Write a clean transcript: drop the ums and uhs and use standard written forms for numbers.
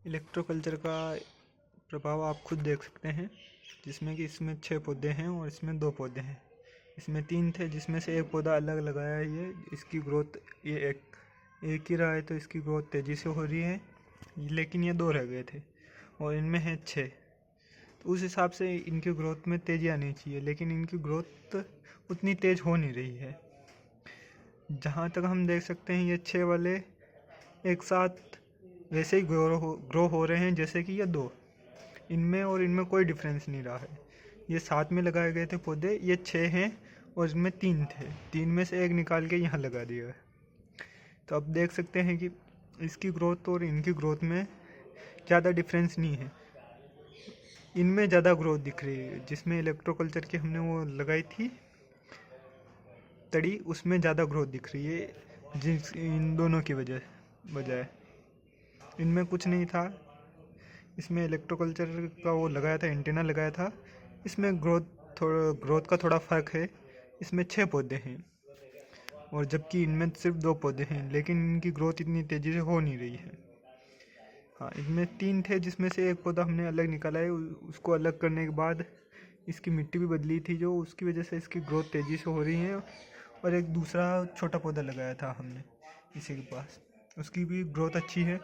इलेक्ट्रोकल्चर का प्रभाव आप खुद देख सकते हैं, जिसमें कि इसमें 6 पौधे हैं और इसमें 2 पौधे हैं। इसमें 3 थे जिसमें से एक पौधा अलग लगाया है। ये इसकी ग्रोथ ये एक ही रहा है, तो इसकी ग्रोथ तेज़ी से हो रही है, लेकिन ये 2 रह गए थे और इनमें है 6। तो उस हिसाब से इनकी ग्रोथ में तेज़ी आनी चाहिए, लेकिन इनकी ग्रोथ उतनी तेज़ हो नहीं रही है। जहाँ तक हम देख सकते हैं ये 6 वाले एक साथ वैसे ही ग्रो हो रहे हैं जैसे कि ये 2। इनमें और इनमें कोई डिफरेंस नहीं रहा है। ये साथ में लगाए गए थे पौधे, ये 6 हैं और इसमें 3 थे। 3 में से एक निकाल के यहाँ लगा दिया है। तो अब देख सकते हैं कि इसकी ग्रोथ और इनकी ग्रोथ में ज़्यादा डिफरेंस नहीं है। इनमें ज़्यादा ग्रोथ दिख रही है, जिसमें इलेक्ट्रोकल्चर की हमने वो लगाई थी तड़ी, उसमें ज़्यादा ग्रोथ दिख रही है जिस इन दोनों की बजाय। इनमें कुछ नहीं था। इसमें इलेक्ट्रोकल्चर का वो लगाया था, एंटीना लगाया था। इसमें ग्रोथ का थोड़ा फ़र्क है। इसमें 6 पौधे हैं और जबकि इनमें सिर्फ 2 पौधे हैं, लेकिन इनकी ग्रोथ इतनी तेज़ी से हो नहीं रही है। हाँ, इनमें 3 थे जिसमें से एक पौधा हमने अलग निकाला है। उसको अलग करने के बाद इसकी मिट्टी भी बदली थी, जो उसकी वजह से इसकी ग्रोथ तेज़ी से हो रही है। और एक दूसरा छोटा पौधा लगाया था हमने इसी के पास, उसकी भी ग्रोथ अच्छी है।